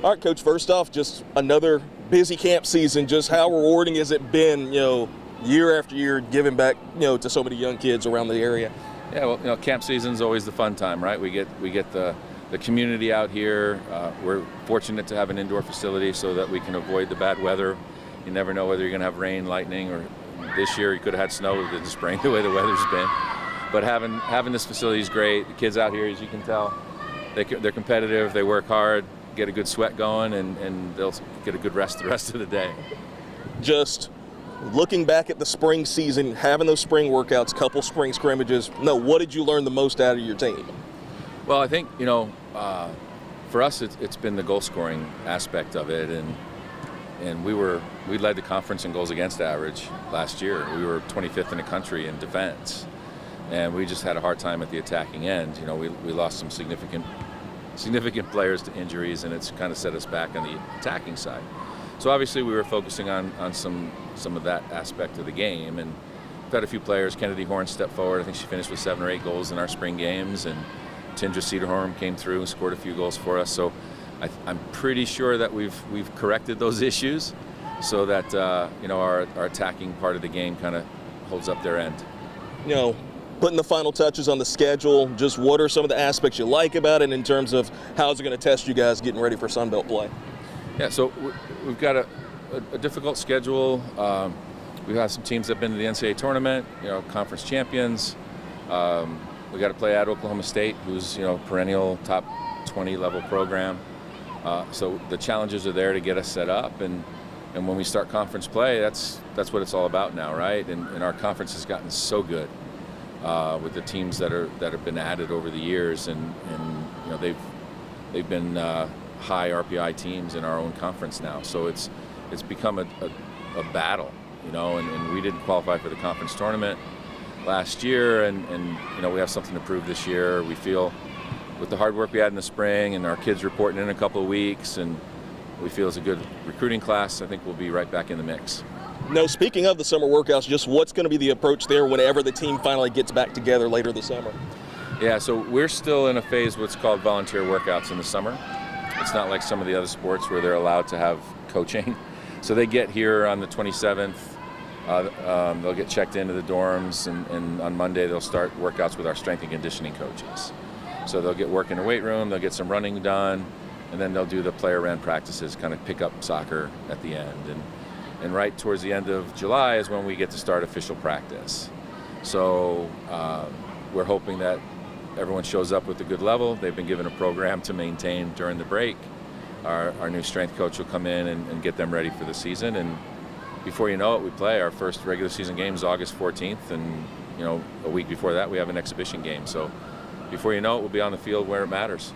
All right, Coach, first off, just another busy camp season. Just how rewarding has it been, year after year, giving back, to so many young kids around the area? Yeah, well, camp season's always the fun time, right? We get the community out here. We're fortunate to have an indoor facility so that we can avoid the bad weather. You never know whether you're going to have rain, lightning, or this year you could have had snow in the spring, the way the weather's been. But having this facility is great. The kids out here, as you can tell, they're competitive. They work hard, get a good sweat going, and they'll get a good rest the rest of the day. Just looking back at the spring season, having those spring workouts, couple spring scrimmages, what did you learn the most out of your team? Well, I think, for us, it's been the goal scoring aspect of it, and we led the conference in goals against average last year. We were 25th in the country in defense, and we just had a hard time at the attacking end. We lost some significant players to injuries, and it's kind of set us back on the attacking side. So obviously we were focusing on some of that aspect of the game, and we've had a few players. Kennedy Horn stepped forward. I think she finished with 7 or 8 goals in our spring games, and Tindra Cedarholm came through and scored a few goals for us. So I'm pretty sure that we've corrected those issues so that our attacking part of the game kind of holds up their end. Putting the final touches on the schedule, just what are some of the aspects you like about it in terms of how is it going to test you guys getting ready for Sun Belt play? Yeah, so we've got a difficult schedule. We've had some teams that have been to the NCAA tournament, conference champions. We got to play at Oklahoma State, who's perennial top 20 level program. So the challenges are there to get us set up, and when we start conference play, that's what it's all about now, right? And our conference has gotten so good with the teams that have been added over the years, and they've been high RPI teams in our own conference now. So it's become a battle, and we didn't qualify for the conference tournament last year, and we have something to prove this year. We feel with the hard work we had in the spring and our kids reporting in a couple of weeks, and we feel it's a good recruiting class, I think we'll be right back in the mix. Speaking of the summer workouts, just what's going to be the approach there whenever the team finally gets back together later this summer? Yeah, so we're still in a phase what's called volunteer workouts in the summer. It's not like some of the other sports where they're allowed to have coaching. So they get here on the 27th. They'll get checked into the dorms, and on Monday they'll start workouts with our strength and conditioning coaches. So they'll get work in the weight room, they'll get some running done, and then they'll do the player ran practices, kind of pick up soccer at the end. And right towards the end of July is when we get to start official practice. So we're hoping that everyone shows up with a good level. They've been given a program to maintain during the break. Our new strength coach will come in and get them ready for the season. And before you know it, we play our first regular season game is August 14th, and a week before that we have an exhibition game. So before you know it, we'll be on the field where it matters.